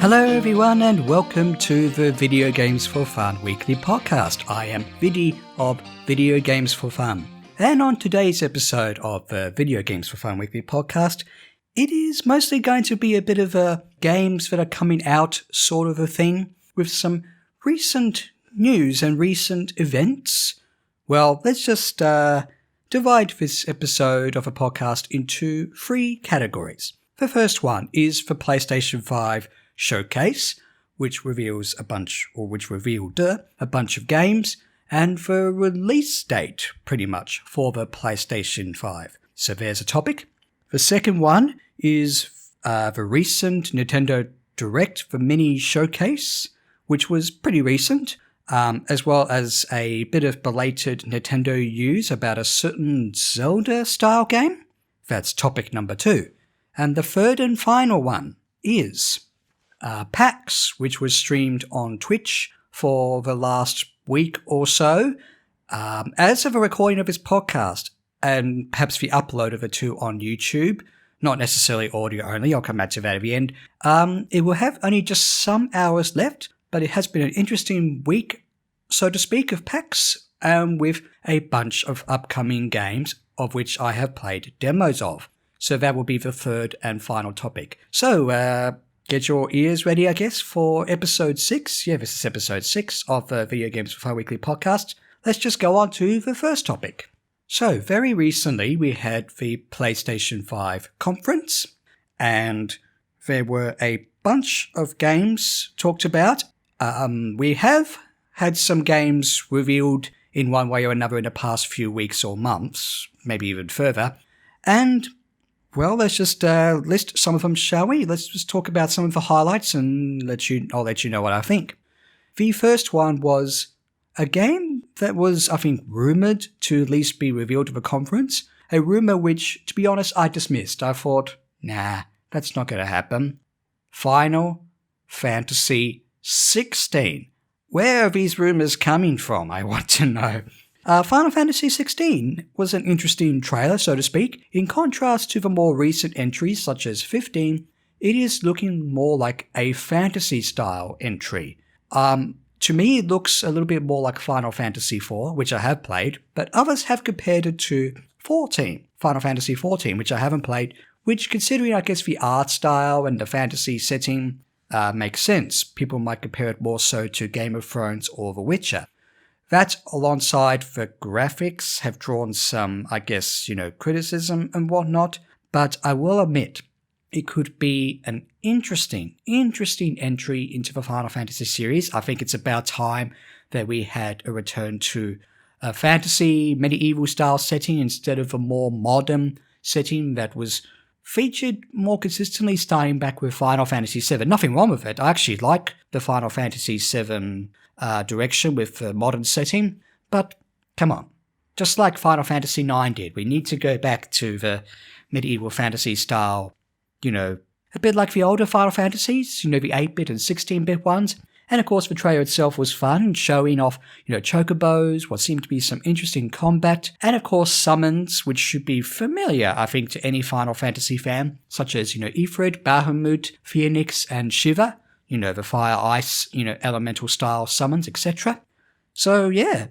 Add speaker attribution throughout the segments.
Speaker 1: Hello everyone and welcome to the Video Games for Fun Weekly Podcast. I am Viddy of Video Games for Fun. And on today's episode of the Video Games for Fun Weekly Podcast, it is mostly going to be a bit of a games that are coming out sort of a thing with some recent news and recent events. Well, let's just divide this episode of a podcast into three categories. The first one is the PlayStation 5 Showcase, which revealed a bunch of games, and the release date, pretty much, for the PlayStation 5. So there's a topic. The second one is the recent Nintendo Direct, the mini showcase, which was pretty recent, as well as a bit of belated Nintendo news about a certain Zelda-style game. That's topic number 2. And the third and final one is PAX, which was streamed on Twitch for the last week or so. As of a recording of this podcast, and perhaps the upload of it too on YouTube, not necessarily audio only, I'll come back to that at the end, it will have only just some hours left, but it has been an interesting week, so to speak, of PAX, with a bunch of upcoming games, of which I have played demos of. So that will be the third and final topic. So, get your ears ready, I guess, for episode 6. Yeah, this is episode 6 of the Video Games for Fun Weekly Podcast. Let's just go on to the first topic. So, very recently, we had the PlayStation 5 conference, and there were a bunch of games talked about. We have had some games revealed in one way or another in the past few weeks or months, maybe even further, and well, let's just list some of them, shall we? Let's just talk about some of the highlights and I'll let you know what I think. The first one was a game that was, I think, rumoured to at least be revealed at the conference. A rumour which, to be honest, I dismissed. I thought, nah, that's not going to happen. Final Fantasy 16. Where are these rumours coming from? I want to know. Final Fantasy 16 was an interesting trailer, so to speak. In contrast to the more recent entries, such as 15, it is looking more like a fantasy-style entry. To me, it looks a little bit more like Final Fantasy 4, which I have played, but others have compared it to 14, Final Fantasy 14, which I haven't played, which, considering, I guess, the art style and the fantasy setting, makes sense. People might compare it more so to Game of Thrones or The Witcher. That, alongside the graphics, have drawn some, I guess, criticism and whatnot, but I will admit it could be an interesting entry into the Final Fantasy series. I think it's about time that we had a return to a fantasy, medieval-style setting instead of a more modern setting that was featured more consistently starting back with Final Fantasy VII. Nothing wrong with it. I actually like the Final Fantasy VII direction with the modern setting, but come on. Just like Final Fantasy IX did, we need to go back to the medieval fantasy style, a bit like the older Final Fantasies, the 8-bit and 16-bit ones. And of course, the trailer itself was fun, showing off, chocobos, what seemed to be some interesting combat, and of course summons, which should be familiar, I think, to any Final Fantasy fan, such as, Ifrit, Bahamut, Phoenix, and Shiva, the fire, ice, elemental style summons, etc. So yeah,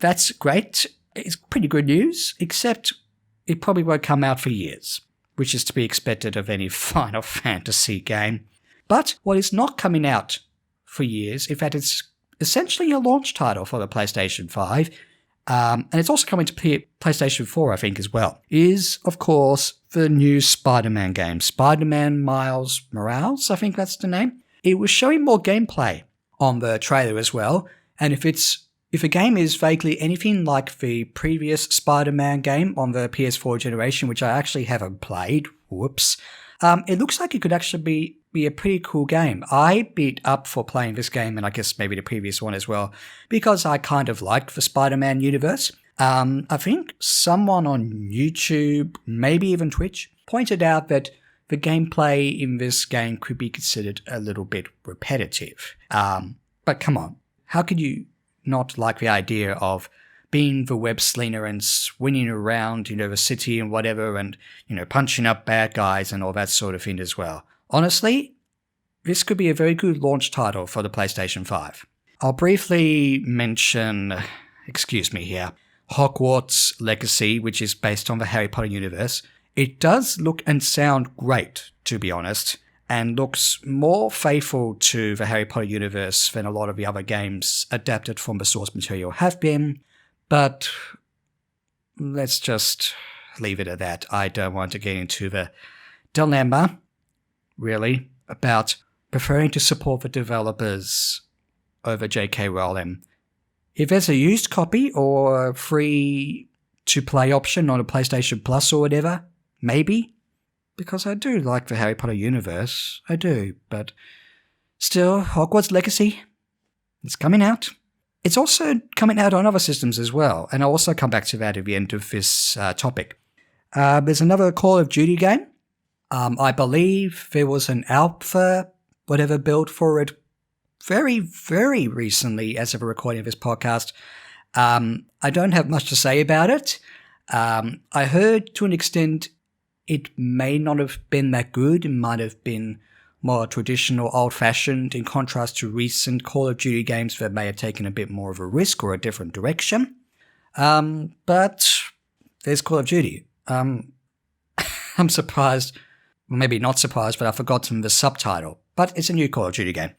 Speaker 1: that's great. It's pretty good news, except it probably won't come out for years, which is to be expected of any Final Fantasy game. But what is not coming out for years, in fact, it's essentially a launch title for the PlayStation 5, and it's also coming to PlayStation 4, I think, as well, is, of course, the new Spider-Man game. Spider-Man Miles Morales, I think that's the name. It was showing more gameplay on the trailer as well, and if a game is vaguely anything like the previous Spider-Man game on the PS4 generation, which I actually haven't played, whoops, it looks like it could actually be a pretty cool game. I beat up for playing this game, and I guess maybe the previous one as well, because I kind of liked the Spider-Man universe. I think someone on YouTube, maybe even Twitch, pointed out that the gameplay in this game could be considered a little bit repetitive. But come on, how could you not like the idea of being the web slinger and swinging around, the city and whatever, and, punching up bad guys and all that sort of thing as well? Honestly, this could be a very good launch title for the PlayStation 5. I'll briefly mention, excuse me here, Hogwarts Legacy, which is based on the Harry Potter universe. It does look and sound great, to be honest, and looks more faithful to the Harry Potter universe than a lot of the other games adapted from the source material have been, but let's just leave it at that. I don't want to get into the dilemma, really, about preferring to support the developers over J.K. Rowling. If there's a used copy or a free-to-play option on a PlayStation Plus or whatever, maybe. Because I do like the Harry Potter universe. I do. But still, Hogwarts Legacy, it's coming out. It's also coming out on other systems as well. And I'll also come back to that at the end of this topic. There's another Call of Duty game. I believe there was an alpha, whatever, build for it very, very recently as of a recording of this podcast. I don't have much to say about it. I heard to an extent it may not have been that good. It might have been more traditional, old-fashioned, in contrast to recent Call of Duty games that may have taken a bit more of a risk or a different direction. But there's Call of Duty. I'm surprised, well, maybe not surprised, but I've forgotten the subtitle. But it's a new Call of Duty game.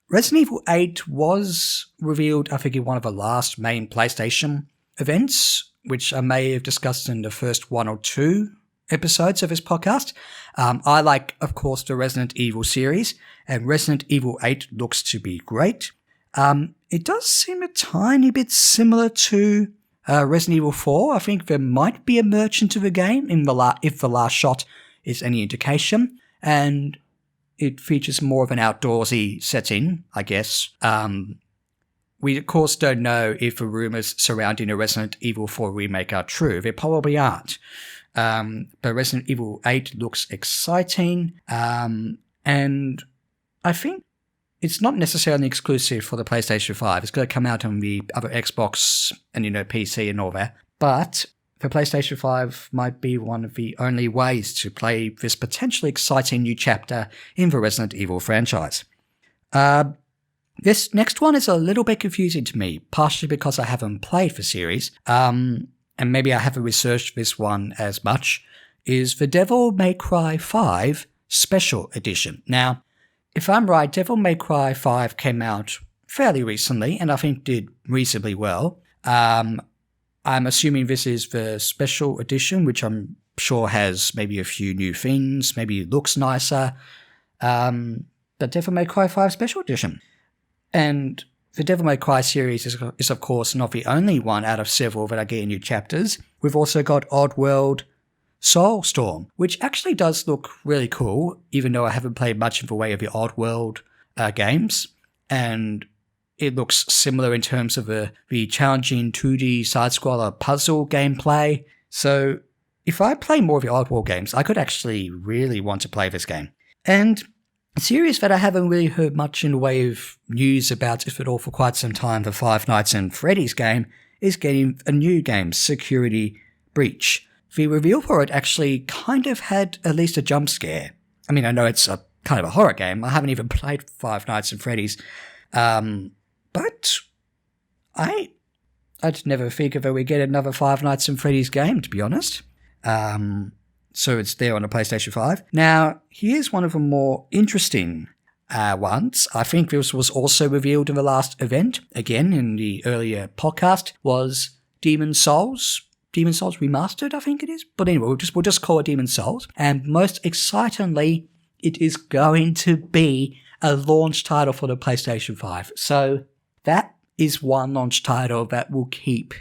Speaker 1: Resident Evil 8 was revealed, I think, in one of the last main PlayStation events, which I may have discussed in the first 1 or 2 episodes of this podcast. I like, of course, the Resident Evil series, and Resident Evil 8 looks to be great. It does seem a tiny bit similar to Resident Evil 4. I think there might be a merchant of the game if the last shot is any indication, and it features more of an outdoorsy setting, I guess. We, of course, don't know if the rumors surrounding a Resident Evil 4 remake are true. They probably aren't. But Resident Evil 8 looks exciting, and I think it's not necessarily exclusive for the PlayStation 5. It's going to come out on the other Xbox and, PC and all that. But the PlayStation 5 might be one of the only ways to play this potentially exciting new chapter in the Resident Evil franchise. This next one is a little bit confusing to me, partially because I haven't played the series, and maybe I haven't researched this one as much, is the Devil May Cry 5 Special Edition. Now, if I'm right, Devil May Cry 5 came out fairly recently, and I think did reasonably well. I'm assuming this is the Special Edition, which I'm sure has maybe a few new things, maybe looks nicer. But Devil May Cry 5 Special Edition. And the Devil May Cry series is of course not the only one out of several that are getting new chapters. We've also got Oddworld Soulstorm, which actually does look really cool, even though I haven't played much in the way of the Oddworld games. And it looks similar in terms of the challenging 2D side-scroller puzzle gameplay. So if I play more of the Oddworld games, I could actually really want to play this game. And a series that I haven't really heard much in the way of news about, if at all, for quite some time, the Five Nights at Freddy's game, is getting a new game, Security Breach. The reveal for it actually kind of had at least a jump scare. I mean, I know it's a kind of a horror game. I haven't even played Five Nights at Freddy's. But I'd never figure that we get another Five Nights at Freddy's game, to be honest. So it's there on the PlayStation 5. Now, here's one of the more interesting ones. I think this was also revealed in the last event, again in the earlier podcast, was Demon's Souls. Demon's Souls Remastered, I think it is. But anyway, we'll just call it Demon's Souls. And most excitingly, it is going to be a launch title for the PlayStation 5. So that is one launch title that will keep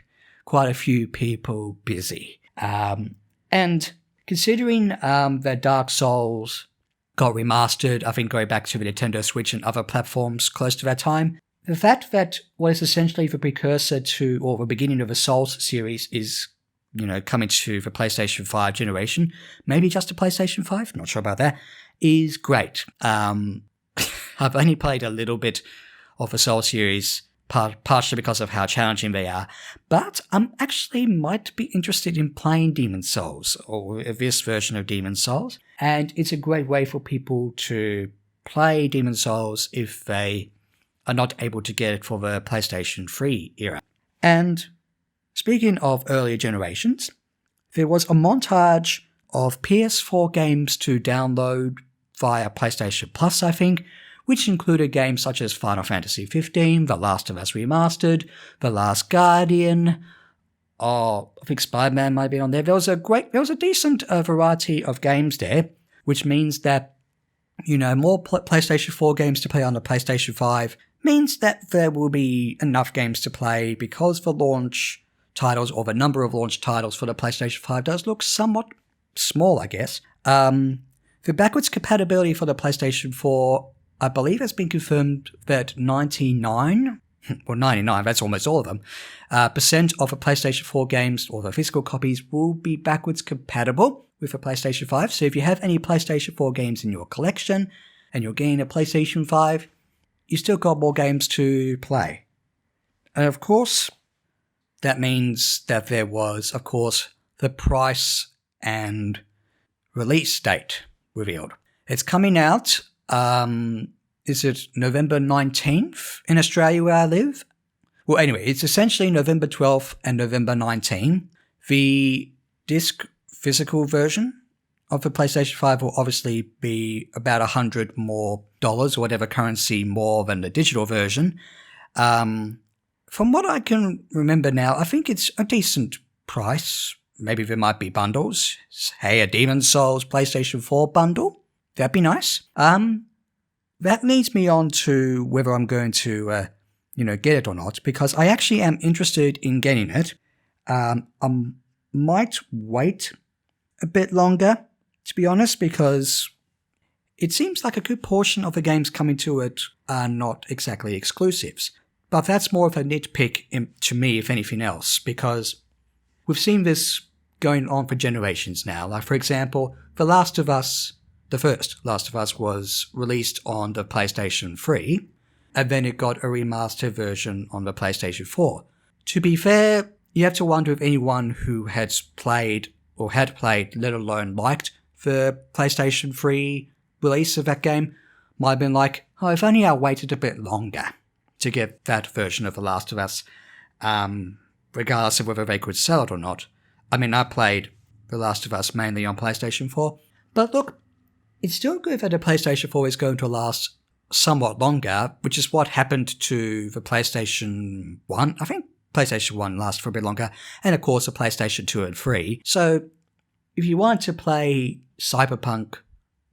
Speaker 1: quite a few people busy. And considering that Dark Souls got remastered, I think going back to the Nintendo Switch and other platforms close to that time, the fact that what is essentially the precursor to, or the beginning of the Souls series is, coming to the PlayStation 5 generation, maybe just a PlayStation 5, not sure about that, is great. I've only played a little bit of the Souls series, partially because of how challenging they are, but I actually might be interested in playing Demon's Souls, or this version of Demon's Souls, and it's a great way for people to play Demon's Souls if they are not able to get it for the PlayStation 3 era. And speaking of earlier generations, there was a montage of PS4 games to download via PlayStation Plus, I think, which included games such as Final Fantasy XV, The Last of Us Remastered, The Last Guardian, I think Spider-Man might be on there. There was a decent variety of games there, which means that, more PlayStation 4 games to play on the PlayStation 5 means that there will be enough games to play because the launch titles, or the number of launch titles for the PlayStation 5 does look somewhat small, I guess. The backwards compatibility for the PlayStation 4, I believe, has been confirmed that 99, that's almost all of them, percent of the PlayStation 4 games, or the physical copies, will be backwards compatible with the PlayStation 5. So if you have any PlayStation 4 games in your collection and you're getting a PlayStation 5, you still got more games to play. And of course, that means that there was, of course, the price and release date revealed. It's coming out, is it November 19th in Australia where I live? Well, anyway, it's essentially November 12th and November 19th. The disc physical version of the PlayStation 5 will obviously be about $100 more, or whatever currency more than the digital version. From what I can remember now, I think it's a decent price. Maybe there might be bundles. Hey, a Demon's Souls PlayStation 4 bundle. That'd be nice. That leads me on to whether I'm going to, get it or not, because I actually am interested in getting it. I might wait a bit longer, to be honest, because it seems like a good portion of the games coming to it are not exactly exclusives. But that's more of a nitpick to me, if anything else, because we've seen this going on for generations now. Like, for example, The Last of Us, the first Last of Us, was released on the PlayStation 3, and then it got a remastered version on the PlayStation 4. To be fair, you have to wonder if anyone who had played, let alone liked, the PlayStation 3 release of that game might have been like, oh, if only I waited a bit longer to get that version of The Last of Us, regardless of whether they could sell it or not. I mean, I played The Last of Us mainly on PlayStation 4, but look, it's still good that the PlayStation 4 is going to last somewhat longer, which is what happened to the PlayStation 1. I think PlayStation 1 lasted for a bit longer, and of course the PlayStation 2 and 3. So if you want to play Cyberpunk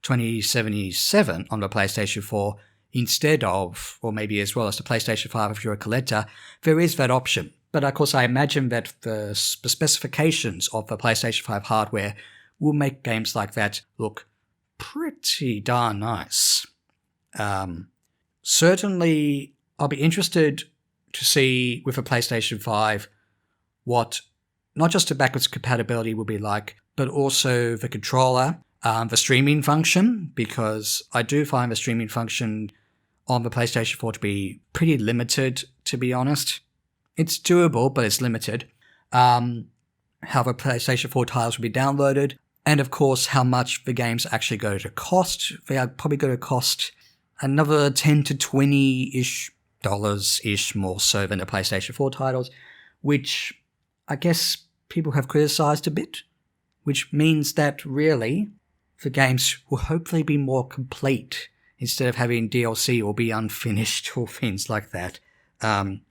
Speaker 1: 2077 on the PlayStation 4 instead of, or maybe as well as the PlayStation 5 if you're a collector, there is that option. But of course I imagine that the specifications of the PlayStation 5 hardware will make games like that look pretty darn nice. Certainly, I'll be interested to see with a PlayStation 5 what not just the backwards compatibility will be like, but also the controller, the streaming function, because I do find the streaming function on the PlayStation 4 to be pretty limited, to be honest. It's doable, but it's limited. How the PlayStation 4 titles will be downloaded, and of course how much the games actually go to cost. They are probably going to cost another $10 to $20-ish more so than the PlayStation 4 titles, which I guess people have criticized a bit, which means that really the games will hopefully be more complete instead of having DLC or be unfinished or things like that. And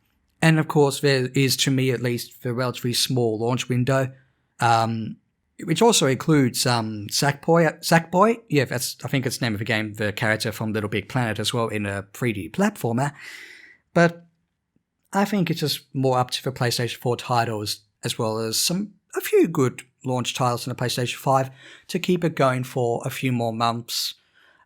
Speaker 1: of course there is, to me at least, the relatively small launch window, which also includes Sackboy. Yeah, I think it's the name of the game, the character from Little Big Planet as well, in a 3D platformer. But I think it's just more up to the PlayStation 4 titles, as well as a few good launch titles on the PlayStation 5 to keep it going for a few more months.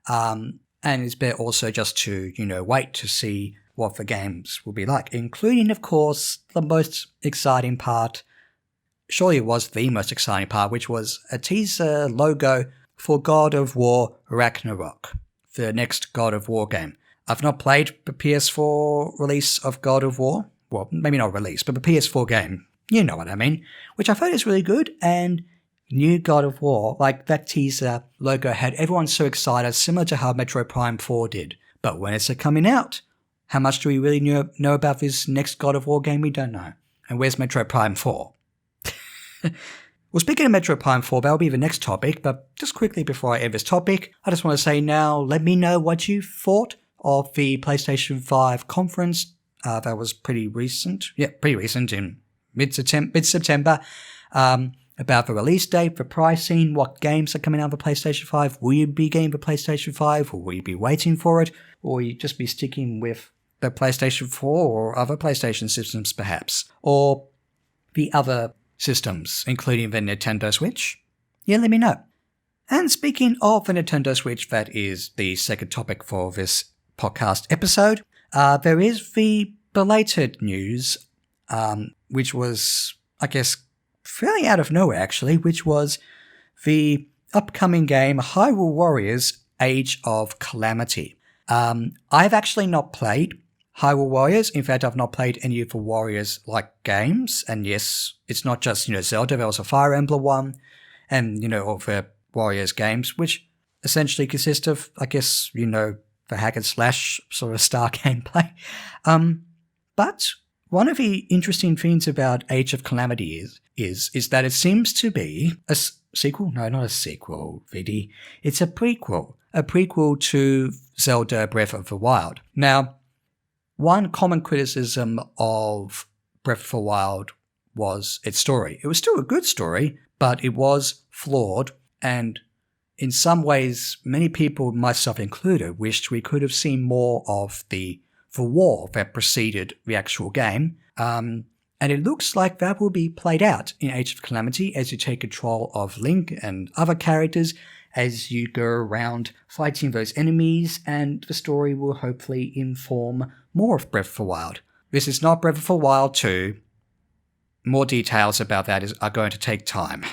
Speaker 1: And it's better also just to, wait to see what the games will be like, including, of course, the most exciting part. Surely it was the most exciting part, which was a teaser logo for God of War Ragnarok, the next God of War game. I've not played the PS4 release of God of War. Well, maybe not release, but the PS4 game. You know what I mean. Which I thought is really good, and new God of War, like that teaser logo had everyone so excited, similar to how Metroid Prime 4 did. But when is it coming out? How much do we really know about this next God of War game? We don't know. And where's Metroid Prime 4? Well, speaking of Metroid Prime 4, that'll be the next topic, but just quickly before I end this topic, I just want to say now, let me know what you thought of the PlayStation 5 conference. That was pretty recent. Yeah, pretty recent in mid-September. About the release date, the pricing, what games are coming out of the PlayStation 5. Will you be getting the PlayStation 5, or will you be waiting for it, or will you just be sticking with the PlayStation 4 or other PlayStation systems perhaps, or the other systems, including the Nintendo Switch? Yeah, let me know. And speaking of the Nintendo Switch, that is the second topic for this podcast episode. There is the belated news, which was, I guess, fairly out of nowhere actually, which was the upcoming game Hyrule Warriors Age of Calamity. I've actually not played Hyrule Warriors. In fact, I've not played any of the Warriors-like games. And yes, it's not just, Zelda. There was a Fire Emblem one and, all the Warriors games, which essentially consist of, I guess, the hack and slash sort of star gameplay. But one of the interesting things about Age of Calamity is that it seems to be a sequel? No, not a sequel, Viddy. It's a prequel. A prequel to Zelda Breath of the Wild. Now, one common criticism of Breath of the Wild was its story. It was still a good story, but it was flawed, and in some ways, many people, myself included, wished we could have seen more of the war that preceded the actual game. And it looks like that will be played out in Age of Calamity as you take control of Link and other characters as you go around fighting those enemies, and the story will hopefully inform more of Breath of the Wild. This is not Breath of the Wild 2. More details about that are going to take time.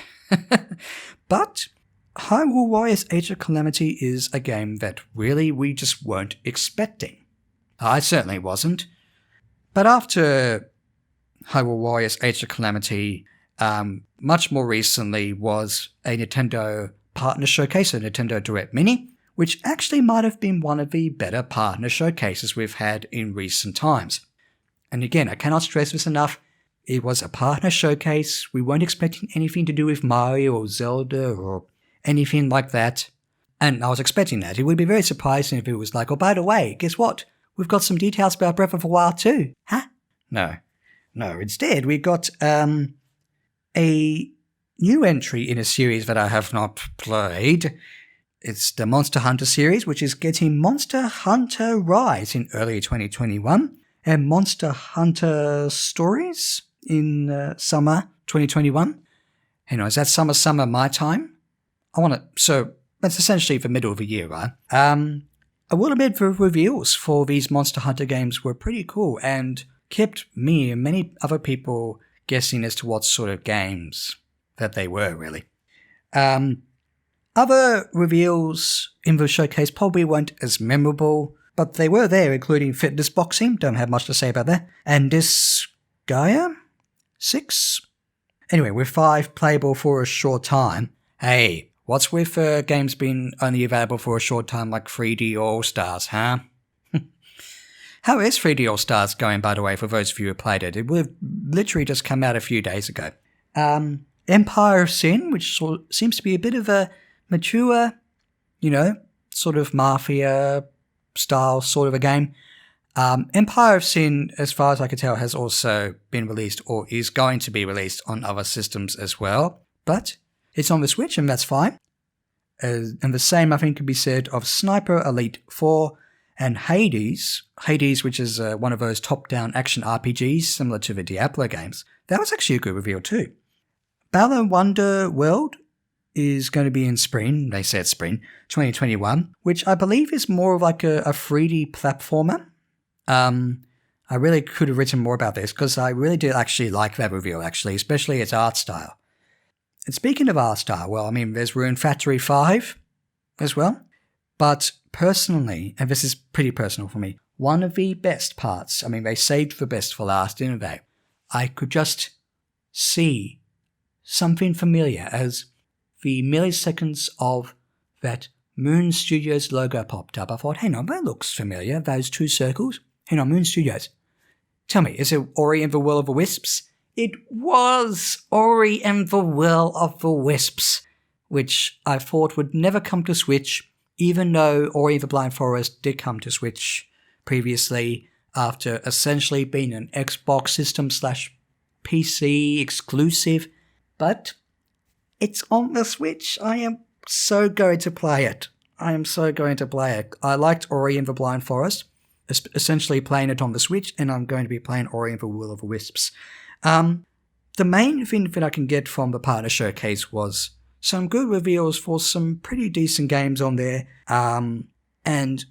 Speaker 1: But Hyrule Warriors Age of Calamity is a game that really we just weren't expecting. I certainly wasn't. But after Hyrule Warriors Age of Calamity, much more recently was a Nintendo Partner Showcase, a Nintendo Direct Mini, which actually might have been one of the better partner showcases we've had in recent times. And again, I cannot stress this enough, it was a partner showcase. We weren't expecting anything to do with Mario or Zelda or anything like that. And I was expecting that. It would be very surprising if it was like, oh, by the way, guess what? We've got some details about Breath of the Wild too. Huh? No. Instead, we got a new entry in a series that I have not played. It's the Monster Hunter series, which is getting Monster Hunter Rise in early 2021 and Monster Hunter Stories in summer 2021. Is that summer my time? So that's essentially the middle of the year, right? I will admit the reveals for these Monster Hunter games were pretty cool and kept me and many other people guessing as to what sort of games that they were, really. Other reveals in the showcase probably weren't as memorable, but they were there, including Fitness Boxing, don't have much to say about that, and Disgaea 6? Anyway, with 5 playable for a short time. Hey, what's with games being only available for a short time like 3D All-Stars, huh? How is 3D All-Stars going, by the way, for those of you who played it? It would have literally just come out a few days ago. Empire of Sin, which seems to be a bit of a mature, sort of Mafia-style sort of a game. Empire of Sin, as far as I can tell, has also been released or is going to be released on other systems as well. But it's on the Switch, and that's fine. And the same, I think, can be said of Sniper Elite 4 and Hades, which is one of those top-down action RPGs similar to the Diablo games. That was actually a good reveal too. Balan Wonder World is going to be in spring, they said spring, 2021, which I believe is more of like a 3D platformer. I really could have written more about this because I really did actually like that reveal, actually, especially its art style. And speaking of art style, well, there's Rune Factory 5 as well. But personally, and this is pretty personal for me, one of the best parts, they saved the best for last, didn't they? I could just see something familiar as the milliseconds of that Moon Studios logo popped up, I thought, hang on, that looks familiar, those two circles. Hang on, Moon Studios. Tell me, is it Ori and the Will of the Wisps? It was Ori and the Will of the Wisps, which I thought would never come to Switch, even though Ori and the Blind Forest did come to Switch previously after essentially being an Xbox system/PC exclusive. But it's on the Switch. I am so going to play it. I liked Ori and the Blind Forest, essentially playing it on the Switch, and I'm going to be playing Ori and the Will of the Wisps. The main thing that I can get from the partner showcase was some good reveals for some pretty decent games on there, and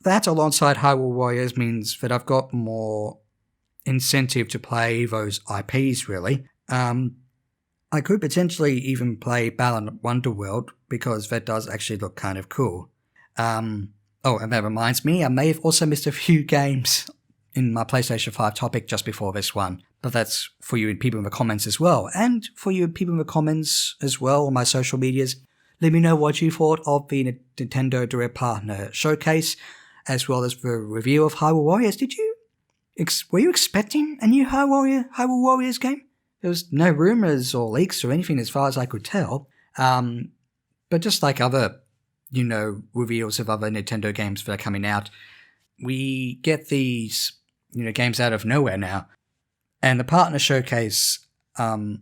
Speaker 1: that alongside Hyrule Warriors means that I've got more incentive to play those IPs, really. I could potentially even play Balan Wonderworld, because that does actually look kind of cool. And that reminds me, I may have also missed a few games in my PlayStation 5 topic just before this one, but that's for you people in the comments as well. And for you people in the comments as well on my social medias, let me know what you thought of the Nintendo Direct Partner Showcase, as well as the review of Hyrule Warriors. Were you expecting a new Hyrule Warriors game? There was no rumors or leaks or anything as far as I could tell. But just like other, reveals of other Nintendo games that are coming out, we get these, games out of nowhere now. And the partner showcase, I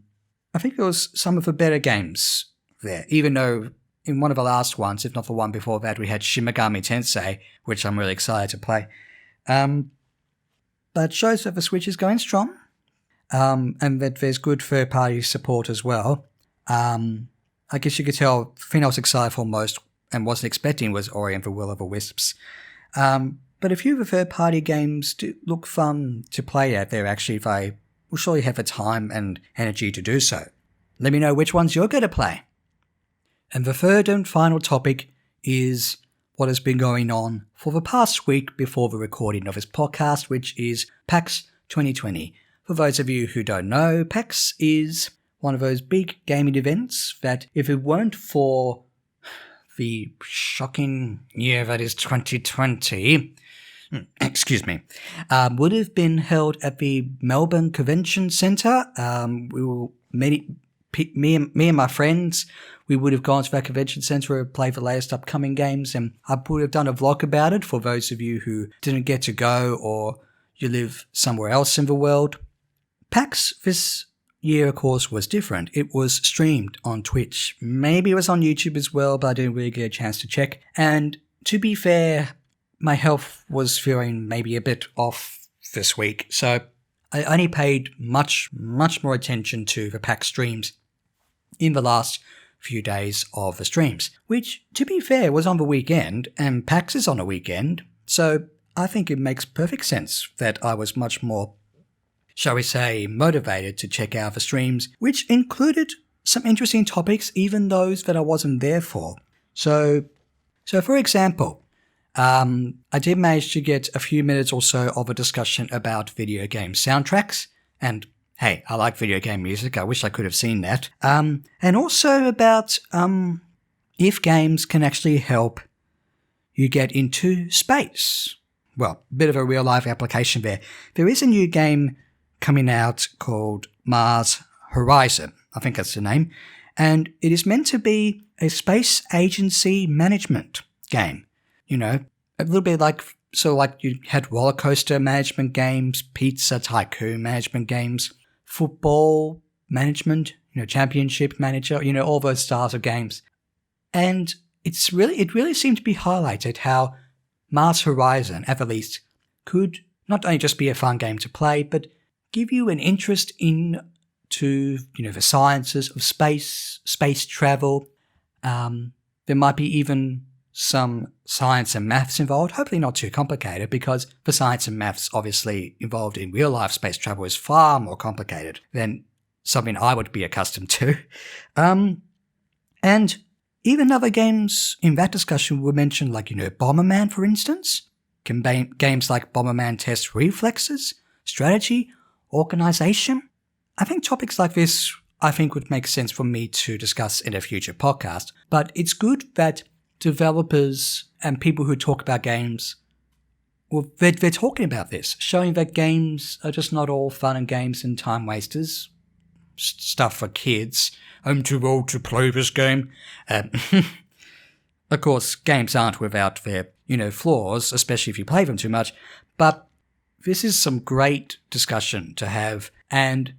Speaker 1: think there was some of the better games there, even though in one of the last ones, if not the one before that, we had Shin Megami Tensei, which I'm really excited to play. But it shows that the Switch is going strong, and that there's good third-party support as well. I guess you could tell the thing I was excited for most and wasn't expecting was Ori and the Will of the Wisps. But a few of the third-party games do look fun to play out there, actually, if I will surely have the time and energy to do so. Let me know which ones you're going to play. And the third and final topic is what has been going on for the past week before the recording of this podcast, which is PAX 2020. For those of you who don't know, PAX is one of those big gaming events that if it weren't for the shocking year that is 2020, would have been held at the Melbourne Convention Centre. Me and my friends, we would have gone to that convention centre and played the latest upcoming games, and I would have done a vlog about it for those of you who didn't get to go or you live somewhere else in the world. PAX this year, of course, was different. It was streamed on Twitch. Maybe it was on YouTube as well, but I didn't really get a chance to check. And to be fair, my health was feeling maybe a bit off this week, so I only paid much more attention to the PAX streams in the last few days of the streams, which, to be fair, was on the weekend, and PAX is on a weekend, so I think it makes perfect sense that I was much more, shall we say, motivated to check out the streams, which included some interesting topics, even those that I wasn't there for. So for example, I did manage to get a few minutes or so of a discussion about video game soundtracks, and hey, I like video game music, I wish I could have seen that, and also about if games can actually help you get into space. Well, a bit of a real-life application there. There is a new game coming out called Mars Horizon, I think that's the name, and it is meant to be a space agency management game. A little bit like you had roller coaster management games, pizza tycoon management games, football management, championship manager, all those styles of games. And it really seemed to be highlighted how Mars Horizon, at the least, could not only just be a fun game to play, but give you an interest into, the sciences of space travel. There might be even some science and maths involved, hopefully not too complicated, because the science and maths obviously involved in real-life space travel is far more complicated than something I would be accustomed to. And even other games in that discussion were mentioned, like, Bomberman, for instance. Games like Bomberman test reflexes, strategy, organization. I think topics like this I think would make sense for me to discuss in a future podcast. But it's good that developers and people who talk about games, well, they're talking about this, showing that games are just not all fun and games and time wasters, stuff for kids. I'm too old to play this game. Of course, games aren't without their, flaws, especially if you play them too much. But this is some great discussion to have, and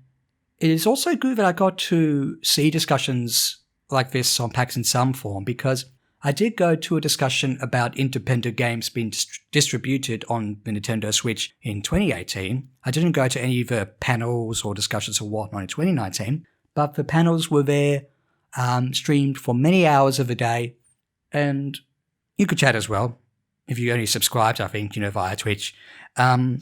Speaker 1: it is also good that I got to see discussions like this on PAX in some form, because I did go to a discussion about independent games being distributed on the Nintendo Switch in 2018. I didn't go to any of the panels or discussions or whatnot in 2019, but the panels were there, streamed for many hours of the day, and you could chat as well if you only subscribed, I think, via Twitch. And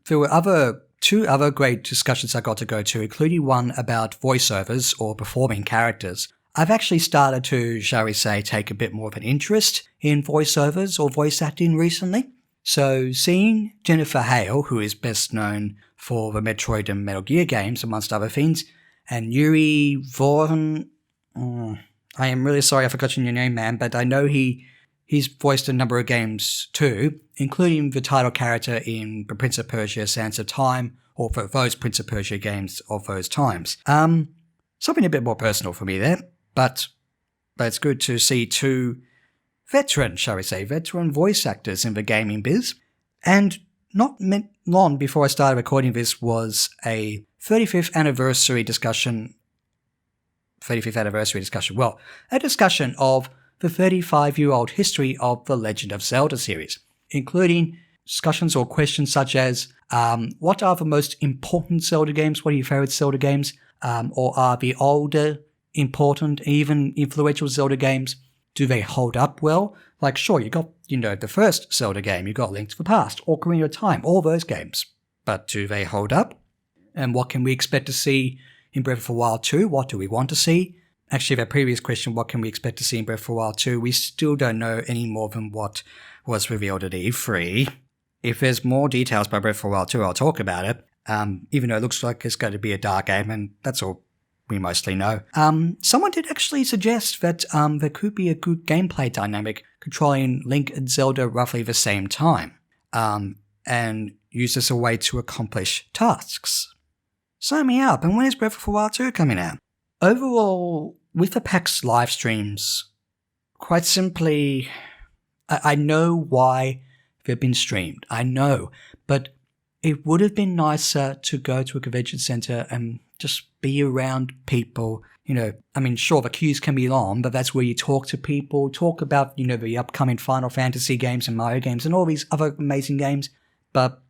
Speaker 1: there were two other great discussions I got to go to, including one about voiceovers or performing characters. I've actually started to, shall we say, take a bit more of an interest in voiceovers or voice acting recently. So seeing Jennifer Hale, who is best known for the Metroid and Metal Gear games, amongst other things, and Yuri Lowenthal, I am really sorry I forgot your name, man, but I know he's voiced a number of games too, including the title character in the Prince of Persia Sands of Time, or for those Prince of Persia games of those times. Something a bit more personal for me there, but it's good to see two veteran voice actors in the gaming biz. And not long before I started recording this was a 35th anniversary discussion. Well, a discussion of the 35-year-old history of the Legend of Zelda series, including discussions or questions such as, what are the most important Zelda games? What are your favorite Zelda games? Or are the older, important, even influential Zelda games, do they hold up well? Like, sure, you got, the first Zelda game, you got Link to the Past, Ocarina of Time, all those games. But do they hold up? And what can we expect to see in Breath of the Wild 2? What do we want to see? Actually, that previous question, what can we expect to see in Breath of the Wild 2? We still don't know any more than what was revealed at E3. If there's more details by Breath of the Wild 2, I'll talk about it. Even though it looks like it's going to be a dark game, and that's all we mostly know. Someone did actually suggest that there could be a good gameplay dynamic controlling Link and Zelda roughly the same time, and use as a way to accomplish tasks. Sign me up, and when is Breath of the Wild 2 coming out? Overall, with the PAX live streams, quite simply, I know why they've been streamed. I know, but it would have been nicer to go to a convention center and just be around people. Sure, the queues can be long, but that's where you talk to people, talk about, the upcoming Final Fantasy games and Mario games and all these other amazing games. But,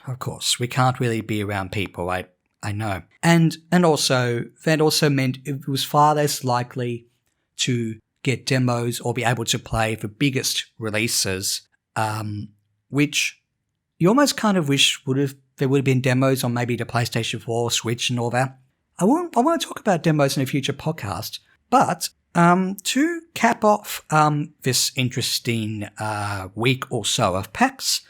Speaker 1: of course, we can't really be around people, I know. And also, that also meant it was far less likely to get demos or be able to play the biggest releases, which you almost kind of wish there would have been demos on maybe the PlayStation 4, Switch and all that. I want to talk about demos in a future podcast, but to cap off this interesting week or so of PAX,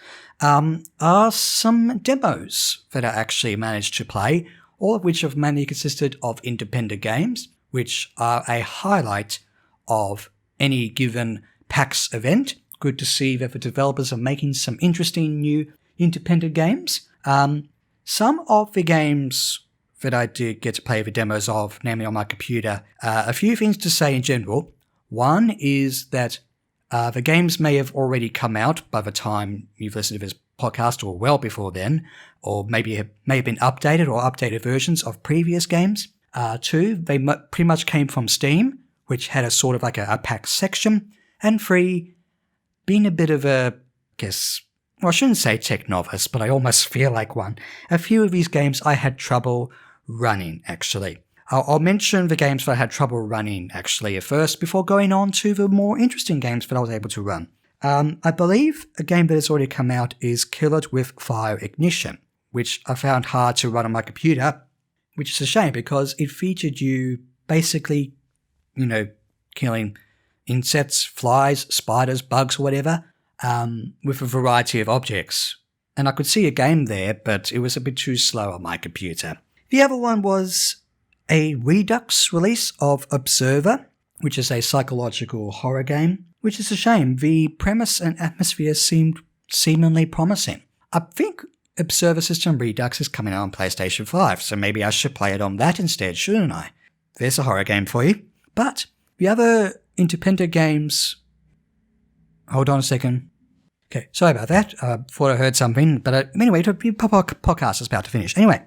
Speaker 1: are some demos that I actually managed to play, all of which have mainly consisted of independent games, which are a highlight of any given PAX event. Good to see that the developers are making some interesting new independent games. Some of the games that I did get to play the demos of, namely on my computer, a few things to say in general. One is that the games may have already come out by the time you've listened to this podcast, or well before then, or maybe may have been updated or updated versions of previous games. Two, they pretty much came from Steam, which had a sort of like a PAX section. And three, being a bit of a, I shouldn't say tech novice, but I almost feel like one. A few of these games I had trouble running, actually. I'll mention the games that I had trouble running, actually, at first, before going on to the more interesting games that I was able to run. I believe a game that has already come out is Kill It With Fire Ignition, which I found hard to run on my computer, which is a shame because it featured you basically, killing insects, flies, spiders, bugs, or whatever, with a variety of objects. And I could see a game there, but it was a bit too slow on my computer. The other one was a Redux release of Observer, which is a psychological horror game, which is a shame. The premise and atmosphere seemed seemingly promising. I think Observer System Redux is coming out on PlayStation 5, so maybe I should play it on that instead, shouldn't I? There's a horror game for you. But the other independent games... Hold on a second. Okay, sorry about that. I thought I heard something. But anyway, the podcast is about to finish. Anyway,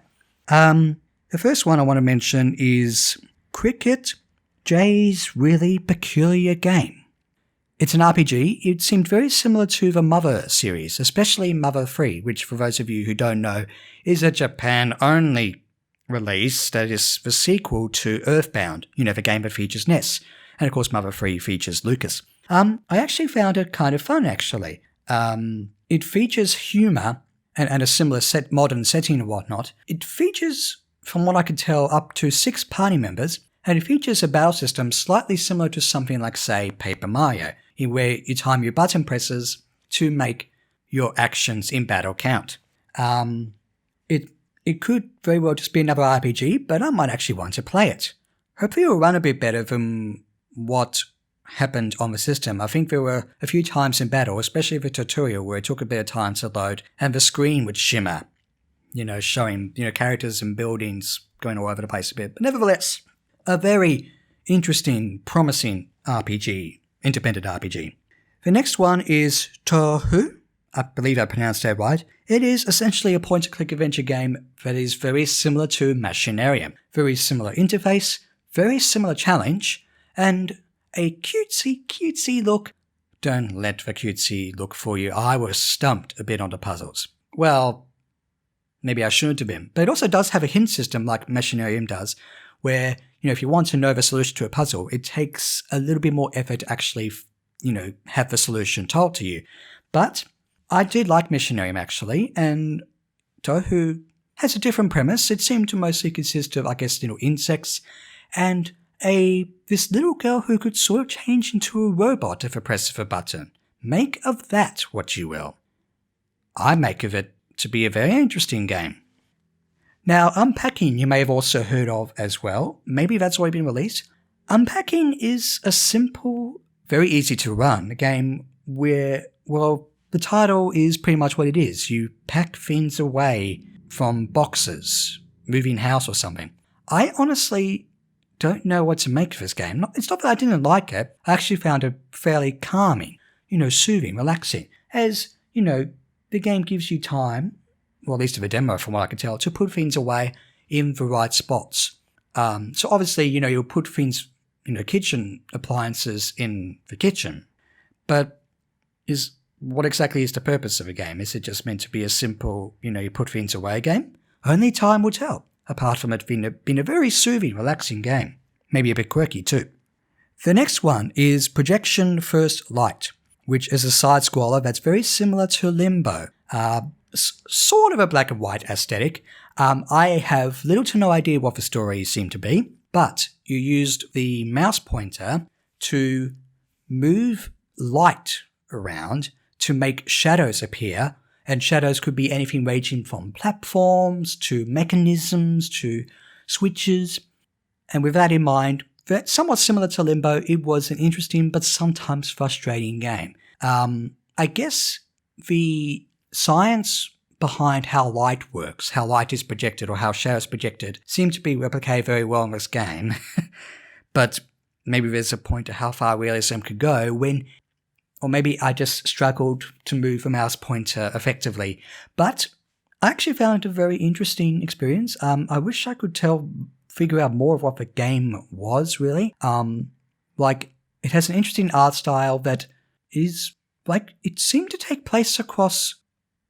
Speaker 1: the first one I want to mention is Cricket J's Really Peculiar Game. It's an RPG. It seemed very similar to the Mother series, especially Mother 3, which for those of you who don't know, is a Japan-only release that is the sequel to Earthbound, the game that features Ness. And of course, Mother 3 features Lucas. I actually found it kind of fun, actually. It features humour and a similar modern setting and whatnot. It features, from what I could tell, up to 6 party members, and it features a battle system slightly similar to something like, say, Paper Mario, in where you time your button presses to make your actions in battle count. It could very well just be another RPG, but I might actually want to play it. Hopefully it will run a bit better than what happened on the system. I think there were a few times in battle, especially the tutorial, where it took a bit of time to load, and the screen would shimmer, showing, characters and buildings going all over the place a bit. But nevertheless, a very interesting, promising RPG, independent RPG. The next one is Tohu. I believe I pronounced that right. It is essentially a point-and-click adventure game that is very similar to Machinarium. Very similar interface, very similar challenge, and a cutesy look. Don't let the cutesy look fool you. I was stumped a bit on the puzzles. Well, maybe I shouldn't have been. But it also does have a hint system like Machinarium does, where, if you want to know the solution to a puzzle, it takes a little bit more effort to actually, have the solution told to you. But I did like Machinarium, actually, and Tohu has a different premise. It seemed to mostly consist of, insects and this little girl who could sort of change into a robot if a press of a button. Make of that what you will. I make of it to be a very interesting game. Now, Unpacking you may have also heard of as well. Maybe that's already been released. Unpacking is a simple, very easy to run game where, the title is pretty much what it is. You pack things away from boxes, moving house or something. I honestly don't know what to make of this game. It's not that I didn't like it. I actually found it fairly calming, soothing, relaxing. As, the game gives you time, or at least of a demo from what I can tell, to put things away in the right spots. So obviously, you'll put things, kitchen appliances in the kitchen. But what exactly is the purpose of a game? Is it just meant to be a simple, you put things away game? Only time will tell, apart from it being a very soothing, relaxing game. Maybe a bit quirky too. The next one is Projection First Light, which is a side-scroller that's very similar to Limbo. Sort of a black and white aesthetic. I have little to no idea what the story seemed to be, but you used the mouse pointer to move light around to make shadows appear, and shadows could be anything ranging from platforms to mechanisms to switches. And with that in mind, somewhat similar to Limbo, it was an interesting but sometimes frustrating game. I guess the science behind how light works, how light is projected or how shadows projected, seem to be replicated very well in this game. But maybe there's a point to how far realism could go or maybe I just struggled to move the mouse pointer effectively. But I actually found it a very interesting experience. I wish I could figure out more of what the game was, really. It has an interesting art style that is, it seemed to take place across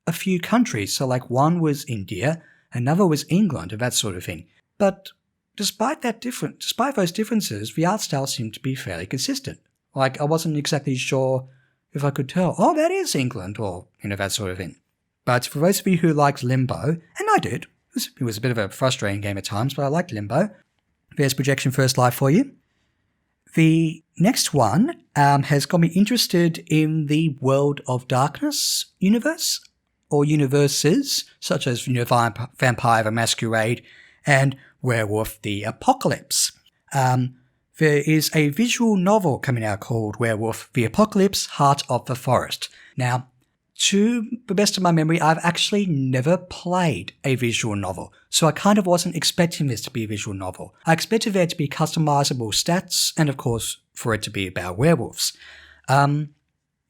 Speaker 1: a few countries. So, one was India, another was England, and that sort of thing. But despite those differences, the art style seemed to be fairly consistent. I wasn't exactly sure if I could tell, that is England, or, that sort of thing. But for those of you who liked Limbo, and I did, it was a bit of a frustrating game at times, but I liked Limbo, there's Projection First Light for you. The next one has got me interested in the World of Darkness universe, or universes, such as Vampire the Masquerade and Werewolf the Apocalypse. There is a visual novel coming out called Werewolf the Apocalypse, Heart of the Forest. Now, to the best of my memory, I've actually never played a visual novel, so I kind of wasn't expecting this to be a visual novel. I expected there to be customizable stats, and of course, for it to be about werewolves. In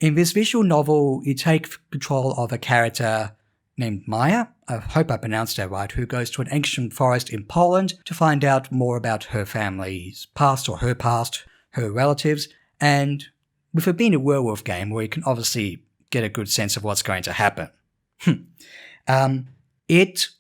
Speaker 1: this visual novel, you take control of a character named Maya, I hope I pronounced that right, who goes to an ancient forest in Poland to find out more about her family's past, or her past, her relatives, and with it being a werewolf game where you can obviously get a good sense of what's going to happen. It's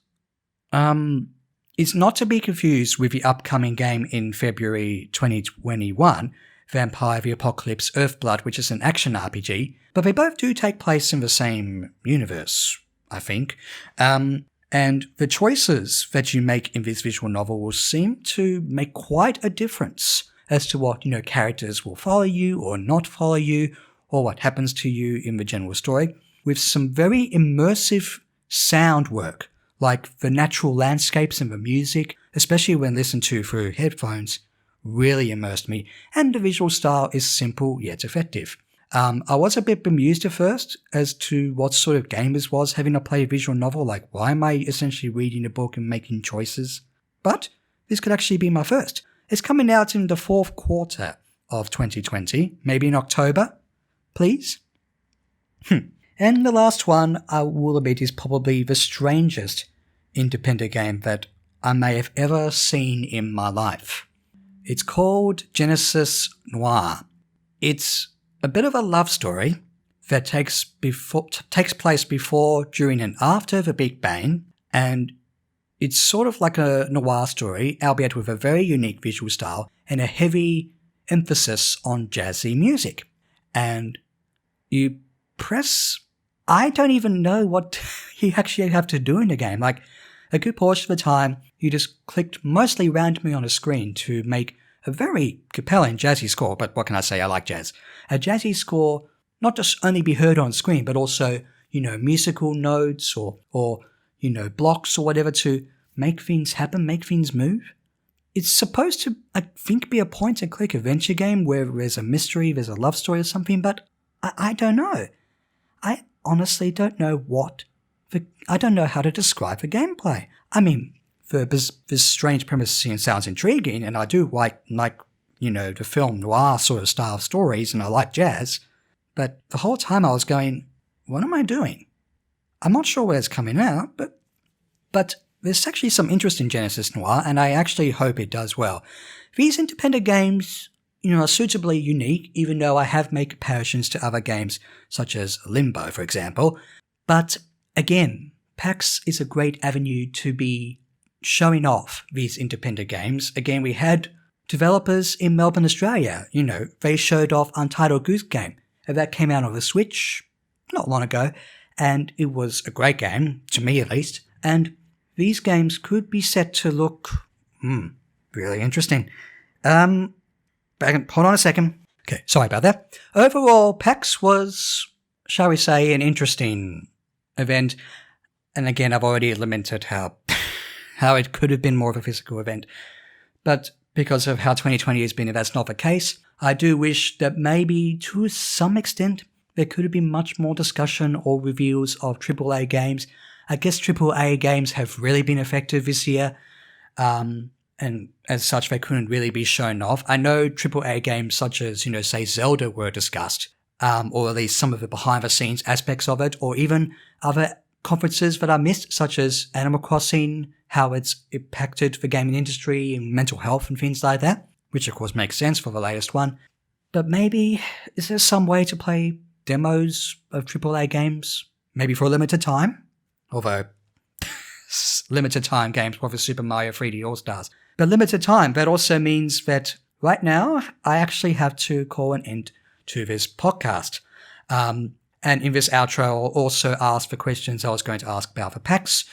Speaker 1: not to be confused with the upcoming game in February 2021, Vampire the Apocalypse Earthblood, which is an action RPG, but they both do take place in the same universe, I think. And the choices that you make in this visual novel will seem to make quite a difference as to what, characters will follow you or not follow you, or what happens to you in the general story, with some very immersive sound work, like the natural landscapes and the music, especially when listened to through headphones, really immersed me, and the visual style is simple yet effective. I was a bit bemused at first as to what sort of game this was, having to play a visual novel, like why am I essentially reading a book and making choices? But this could actually be my first. It's coming out in the fourth quarter of 2020, maybe in October, please. And the last one I will admit is probably the strangest independent game that I may have ever seen in my life. It's called Genesis Noir. It's a bit of a love story that takes place before, during, and after the Big Bang, and it's sort of like a noir story, albeit with a very unique visual style and a heavy emphasis on jazzy music. And you press... I don't even know what you actually have to do in the game. Like, a good portion of the time, you just clicked mostly randomly on a screen to make a very compelling jazzy score, but what can I say, I like jazz. A jazzy score not just only be heard on screen, but also, musical notes or blocks or whatever to make things happen, make things move. It's supposed to, I think, be a point-and-click adventure game where there's a mystery, there's a love story or something, but I don't know. I honestly don't know I don't know how to describe the gameplay. I mean, this strange premise sounds intriguing, and I do like the film noir sort of style stories, and I like jazz. But the whole time I was going, what am I doing? I'm not sure where it's coming out, but there's actually some interest in Genesis Noir, and I actually hope it does well. These independent games, are suitably unique, even though I have made comparisons to other games, such as Limbo, for example. But again, PAX is a great avenue to be showing off these independent games. Again, we had developers in Melbourne, Australia. They showed off Untitled Goose Game, and that came out on the Switch not long ago, and it was a great game, to me at least. And these games could be set to look really interesting. Hold on a second. Okay, sorry about that. Overall, PAX was, shall we say, an interesting event. And again, I've already lamented how it could have been more of a physical event. But because of how 2020 has been, if that's not the case, I do wish that maybe to some extent there could have been much more discussion or reviews of AAA games. I guess AAA games have really been effective this year, and as such they couldn't really be shown off. I know AAA games such as, say Zelda were discussed, or at least some of the behind-the-scenes aspects of it, or even other conferences that I missed, such as Animal Crossing, how it's impacted the gaming industry and mental health and things like that, which of course makes sense for the latest one. But maybe, is there some way to play demos of AAA games, maybe for a limited time? Although, limited time games were for Super Mario 3D All-Stars. But limited time, that also means that right now, I actually have to call an end to this podcast. And in this outro, I'll also ask the questions I was going to ask about the PAX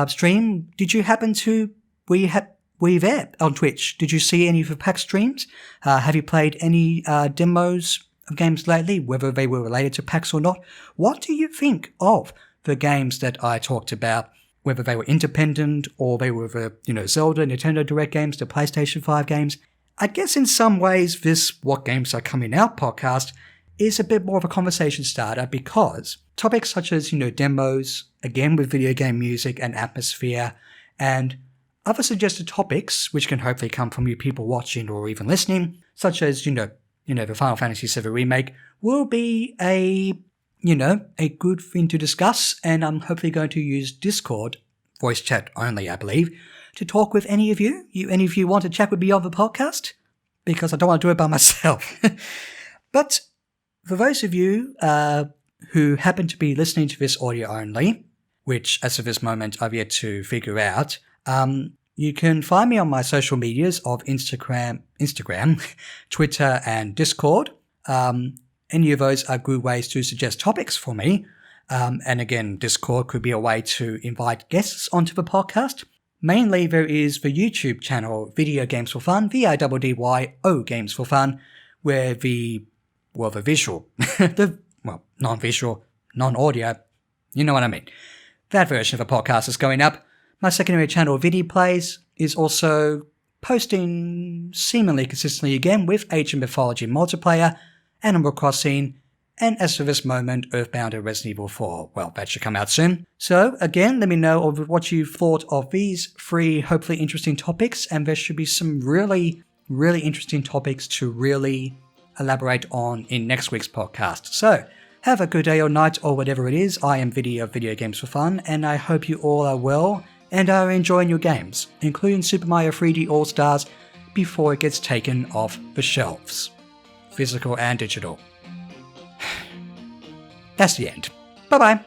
Speaker 1: stream. Did you happen to, were you there on Twitch? Did you see any of the PAX streams? Have you played any demos of games lately, whether they were related to PAX or not? What do you think of the games that I talked about whether they were independent or they were the, Zelda, Nintendo Direct games, the PlayStation 5 games. I guess in some ways this What Games Are Coming Out podcast is a bit more of a conversation starter because topics such as, demos, again with video game music and atmosphere, and other suggested topics, which can hopefully come from you people watching or even listening, such as, the Final Fantasy VII Remake, will be a good thing to discuss, and I'm hopefully going to use Discord, voice chat only, I believe, to talk with any of you. Any of you want to chat with me on the podcast? Because I don't want to do it by myself. But for those of you who happen to be listening to this audio only, which as of this moment I've yet to figure out, you can find me on my social medias of Instagram, Twitter, and Discord. Any of those are good ways to suggest topics for me. And again, Discord could be a way to invite guests onto the podcast. Mainly, there is the YouTube channel Video Games for Fun, ViddyO Games for Fun, where the visual, non-visual, non-audio, you know what I mean. That version of the podcast is going up. My secondary channel, Viddy Plays, is also posting seemingly consistently again with Ancient Mythology multiplayer, Animal Crossing, and as for this moment, Earthbound and Resident Evil 4. Well, that should come out soon. So, again, let me know of what you've thought of these 3 hopefully interesting topics, and there should be some really, really interesting topics to really elaborate on in next week's podcast. So, have a good day or night or whatever it is. I am Viddy of Video Games for Fun, and I hope you all are well and are enjoying your games, including Super Mario 3D All-Stars, before it gets taken off the shelves. Physical and digital. That's the end. Bye-bye.